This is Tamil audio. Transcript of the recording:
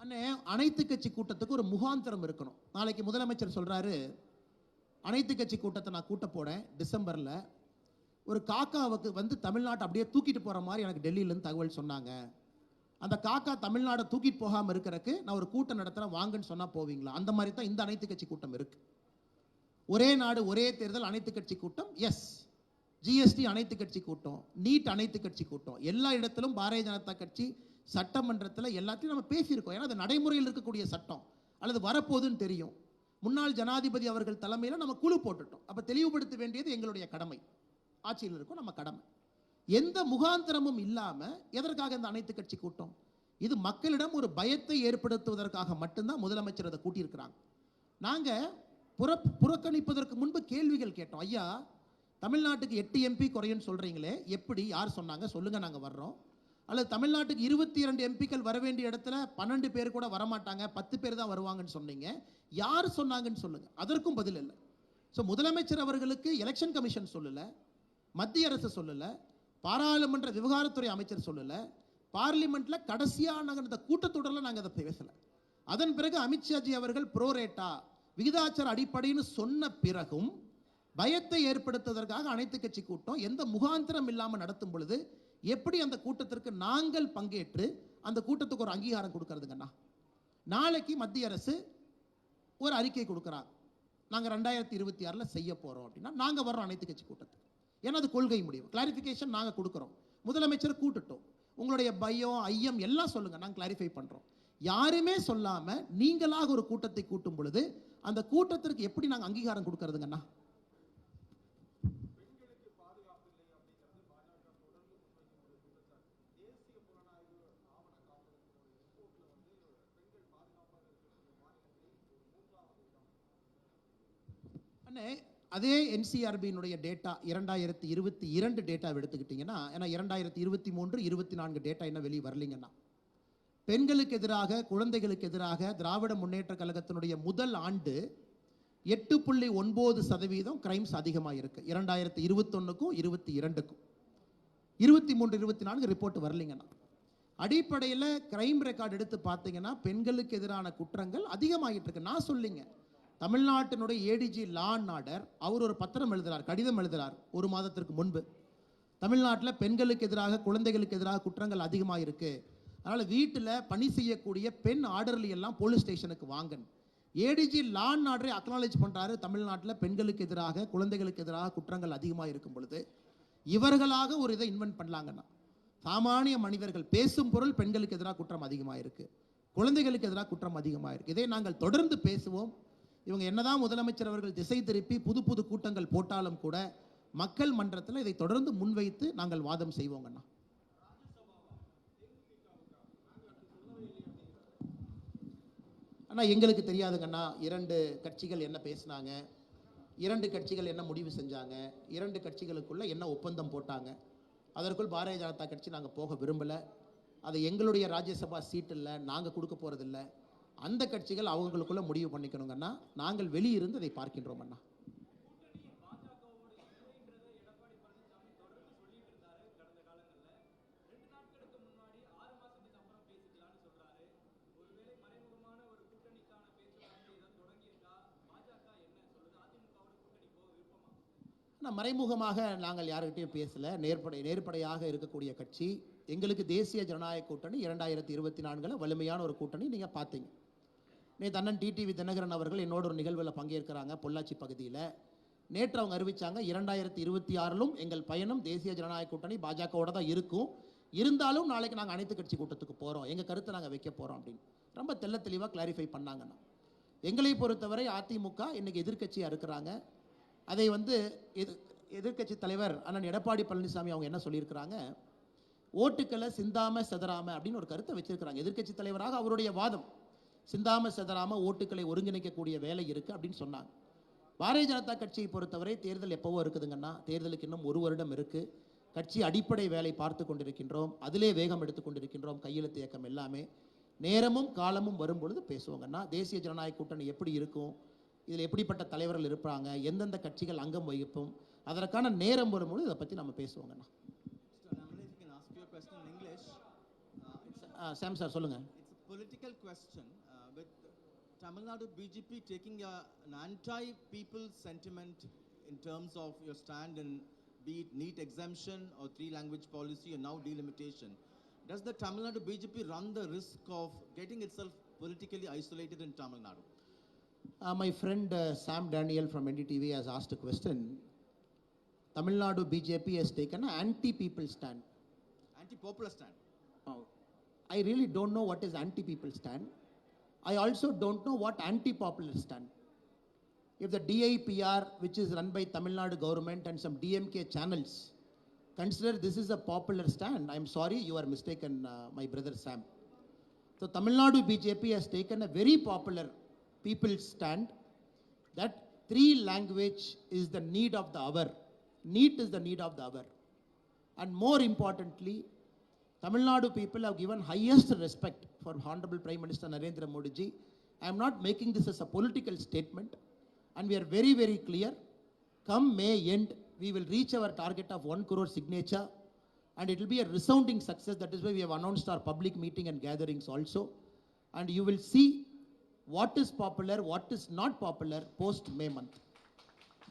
அண்ணே, அனைத்து கட்சி கூட்டத்துக்கு ஒரு முகாந்திரம் இருக்கணும். நாளைக்கு முதலமைச்சர் சொல்றாரு, அனைத்து கட்சி கூட்டத்தை நான் கூட்ட போறேன் டிசம்பர்ல. ஒரு காக்காவுக்கு வந்து தமிழ்நாட்டை அப்படியே தூக்கிட்டு போற மாதிரி எனக்கு டெல்லியிலேருந்து தகவல் சொன்னாங்க. அந்த காக்கா தமிழ்நாடை தூக்கிட்டு போகாமல் இருக்கிறதுக்கு நான் ஒரு கூட்டம் நடத்துகிறேன், வாங்கன்னு சொன்னால் போவீங்களா? அந்த மாதிரி தான் இந்த அனைத்து கட்சி கூட்டம் இருக்கு. ஒரே நாடு ஒரே தேர்தல் அனைத்து கட்சி கூட்டம், எஸ். ஜிஎஸ்டி அனைத்து கட்சி கூட்டம், நீட் அனைத்து கட்சி கூட்டம், எல்லா இடத்திலும் பாரதிய ஜனதா கட்சி சட்டமன்றத்தில் எல்லாத்தையும் நம்ம பேசியிருக்கோம். ஏன்னா அது நடைமுறையில் இருக்கக்கூடிய சட்டம் அல்லது வரப்போகுதுன்னு தெரியும். முன்னாள் ஜனாதிபதி அவர்கள் தலைமையில் நம்ம குழு போட்டுட்டோம். அப்போ தெளிவுபடுத்த வேண்டியது எங்களுடைய கடமை. ஆட்சியில் இருக்கும் நம்ம கடமை. எந்த முகாந்திரமும் இல்லாமல் எதற்காக இந்த அனைத்து கட்சி கூட்டம்? இது மக்களிடம் ஒரு பயத்தை ஏற்படுத்துவதற்காக மட்டும்தான் முதலமைச்சர் அதை கூட்டியிருக்கிறாங்க. நாங்கள் புறக்கணிப்பதற்கு முன்பு கேள்விகள் கேட்டோம். ஐயா, தமிழ்நாட்டுக்கு 8 எம்பி குறையுன்னு சொல்கிறீங்களே, எப்படி, யார் சொன்னாங்க சொல்லுங்கள், நாங்கள் வர்றோம். அல்லது தமிழ்நாட்டுக்கு 22 எம்பிக்கள் வர வேண்டிய இடத்துல 12 பேர் கூட வரமாட்டாங்க, 10 பேர் தான் வருவாங்கன்னு சொன்னீங்க, யார் சொன்னாங்கன்னு சொல்லுங்கள். அதற்கும் பதில் இல்லை. ஸோ முதலமைச்சர் அவர்களுக்கு எலெக்ஷன் கமிஷன் சொல்லலை, மத்திய அரசு சொல்லலை, பாராளுமன்ற விவகாரத்துறை அமைச்சர் சொல்லலை, பார்லிமெண்ட்ல கடைசியாக நாங்கள் இந்த கூட்டத்தொடரில் நாங்கள் அதை பேசலை. அதன் பிறகு அமித்ஷாஜி அவர்கள் ப்ரோரேட்டா விகிதாச்சார அடிப்படைன்னு சொன்ன பிறகும் பயத்தை ஏற்படுத்துவதற்காக அனைத்து கட்சி கூட்டம் எந்த முகாந்திரம் இல்லாமல் நடத்தும் பொழுது எப்படி அந்த கூட்டத்திற்கு நாங்கள் பங்கேற்று அந்த கூட்டத்துக்கு ஒரு அங்கீகாரம் கொடுக்கறதுங்கண்ணா? நாளைக்கு மத்திய அரசு ஒரு அறிக்கை கொடுக்குறாங்க, நாங்கள் 2026 செய்ய போகிறோம் அப்படின்னா நாங்கள் வர்றோம் அனைத்து கட்சி கூட்டத்துக்கு. ஏன்னா அது கொள்கை முடிவு, கிளாரிஃபிகேஷன் நாங்கள் கொடுக்குறோம். முதலமைச்சர் கூட்டட்டும், உங்களுடைய பயம் ஐயம் எல்லாம் சொல்லுங்கள், நாங்கள் கிளாரிஃபை பண்ணுறோம். யாருமே சொல்லாமல் நீங்களாக ஒரு கூட்டத்தை கூட்டும் பொழுது அந்த கூட்டத்திற்கு எப்படி நாங்கள் அங்கீகாரம் கொடுக்கறதுங்கண்ணா? அதே என்சிஆர்பியினுடைய டேட்டா 2022 டேட்டா எடுத்துக்கிட்டிங்கன்னா, ஏன்னா 2023, 24 டேட்டா என்ன வெளியே வரலிங்கன்னா, பெண்களுக்கு எதிராக குழந்தைகளுக்கு எதிராக திராவிட முன்னேற்ற கழகத்தினுடைய முதல் ஆண்டு 8.9% கிரைம்ஸ் அதிகமாக இருக்கு. 2021க்கும் 22க்கும் 23, 24 ரிப்போர்ட் வரலிங்கன்னா, அடிப்படையில் கிரைம் ரெக்கார்டு எடுத்து பார்த்தீங்கன்னா பெண்களுக்கு எதிரான குற்றங்கள் அதிகமாகிட்டு இருக்கு. நான் சொல்லிங்க, தமிழ்நாட்டினுடைய ஏடிஜி லா அண்ட் ஆர்டர் அவர் ஒரு பத்திரம் எழுதுறார், கடிதம் எழுதுறார் ஒரு மாதத்திற்கு முன்பு. தமிழ்நாட்டில் பெண்களுக்கு எதிராக குழந்தைகளுக்கு எதிராக குற்றங்கள் அதிகமாக இருக்கு, அதனால் வீட்டில் பணி செய்யக்கூடிய பெண் ஆர்டர்லி எல்லாம் போலீஸ் ஸ்டேஷனுக்கு வாங்கன்னு ஏடிஜி லா அண்ட் ஆர்டரை அக்னாலேஜ் பண்ணுறாரு. தமிழ்நாட்டில் பெண்களுக்கு எதிராக குழந்தைகளுக்கு எதிராக குற்றங்கள் அதிகமாக இருக்கும் பொழுது இவர்களாக ஒரு இதை இன்வென்ட் பண்ணலாங்கன்னா, சாமானிய மனிதர்கள் பேசும் பொருள் பெண்களுக்கு எதிராக குற்றம் அதிகமாக இருக்கு, குழந்தைகளுக்கு எதிராக குற்றம் அதிகமாக இருக்கு, இதை நாங்கள் தொடர்ந்து பேசுவோம். இவங்க என்னதான் முதலமைச்சர் அவர்கள் திசை திருப்பி புது புது கூட்டங்கள் போட்டாலும் கூட மக்கள் மன்றத்தில் இதை தொடர்ந்து முன்வைத்து நாங்கள் வாதம் செய்வோங்கண்ணா. ஆனால் எங்களுக்கு தெரியாதுங்கண்ணா 2 கட்சிகள் என்ன பேசினாங்க, 2 கட்சிகள் என்ன முடிவு செஞ்சாங்க, 2 கட்சிகளுக்குள்ள என்ன ஒப்பந்தம் போட்டாங்க. அதற்குள் பாரதிய ஜனதா கட்சி நாங்கள் போக விரும்பலை. அது எங்களுடைய ராஜ்யசபா சீட் இல்லை, நாங்கள் கொடுக்க போகிறதில்லை. அந்த கட்சிகள் அவங்களுக்குள்ள முடிவு பண்ணிக்கணுங்கன்னா நாங்கள் வெளியிருந்து அதை பார்க்கின்றோம் அண்ணா. மறைமுகமாக நாங்கள் யாருக்கிட்டையும் பேசல, நேர்படையாக இருக்கக்கூடிய கட்சி எங்களுக்கு தேசிய ஜனநாயக கூட்டணி 2024 வலிமையான ஒரு கூட்டணி. நீங்கள் பார்த்தீங்க, நேற்று அண்ணன் டிடிவி தினகரன் அவர்கள் என்னோட ஒரு நிகழ்வில் பங்கேற்கிறாங்க பொள்ளாச்சி பகுதியில். நேற்று அவங்க அறிவிச்சாங்க 2026 எங்கள் பயணம் தேசிய ஜனநாயக கூட்டணி பாஜகவோட தான் இருக்கும், இருந்தாலும் நாளைக்கு நாங்கள் அனைத்து கட்சி கூட்டத்துக்கு போகிறோம், எங்கள் கருத்தை நாங்கள் வைக்க போகிறோம் அப்படின்னு ரொம்ப தெள்ள தெளிவாக கிளாரிஃபை பண்ணாங்கண்ணா. எங்களை பொறுத்தவரை அதிமுக இன்னைக்கு எதிர்கட்சியாக இருக்கிறாங்க. அதை எதிர்கட்சி தலைவர் அண்ணன் எடப்பாடி பழனிசாமி அவங்க என்ன சொல்லியிருக்கிறாங்க, ஓட்டுக்களை சிந்தாம செதறாம அப்படின்னு ஒரு கருத்தை வச்சிருக்கிறாங்க. எதிர்கட்சி தலைவராக அவருடைய வாதம், சிந்தாம செதறாம ஓட்டுக்களை ஒருங்கிணைக்கக்கூடிய வேலை இருக்கு அப்படின்னு சொன்னாங்க. பாரதிய ஜனதா கட்சியை பொறுத்தவரை தேர்தல் எப்பவோ இருக்குதுங்கன்னா, தேர்தலுக்கு இன்னும் 1 வருடம் இருக்கு. கட்சி அடிப்படை வேலை பார்த்து கொண்டிருக்கின்றோம், அதிலே வேகம் எடுத்துக் கொண்டிருக்கின்றோம். கையெழுத்து இயக்கம் எல்லாமே நேரமும் காலமும் வரும்பொழுது பேசுவாங்கன்னா, தேசிய ஜனநாயக கூட்டணி எப்படி இருக்கும், இதில் எப்படிப்பட்ட தலைவர்கள் இருப்பாங்க, எந்தெந்த கட்சிகள் அங்கம் வகிப்போம், அதற்கான நேரம் வரும்பொழுது இதை பற்றி நம்ம பேசுவோங்கண்ணா. சாம் சார் சொல்லுங்கள். political question with Tamil Nadu BJP taking an anti-people sentiment in terms of your stand in be it NEET exemption or three-language policy and now delimitation. Does the Tamil Nadu BJP run the risk of getting itself politically isolated in Tamil Nadu? My friend Sam Daniel from NDTV has asked a question. Tamil Nadu BJP has taken an anti-people stand. Anti-popular stand. I really don't know what is anti-people stand. I also don't know what anti-popular stand. If the DIPR, which is run by Tamil Nadu government and some DMK channels, consider this is a popular stand, I'm sorry, you are mistaken, my brother Sam. So Tamil Nadu BJP has taken a very popular people's stand that three language is the need of the hour. NEET is the need of the hour. And more importantly, Tamil Nadu people have given highest respect for Honorable Prime Minister Narendra Modi ji. I am not making this as a political statement, and we are very, very clear. Come May end, we will reach our target of 1 crore signature, and it will be a resounding success. That is why we have announced our public meeting and gatherings also. And you will see what is popular, what is not popular post May month.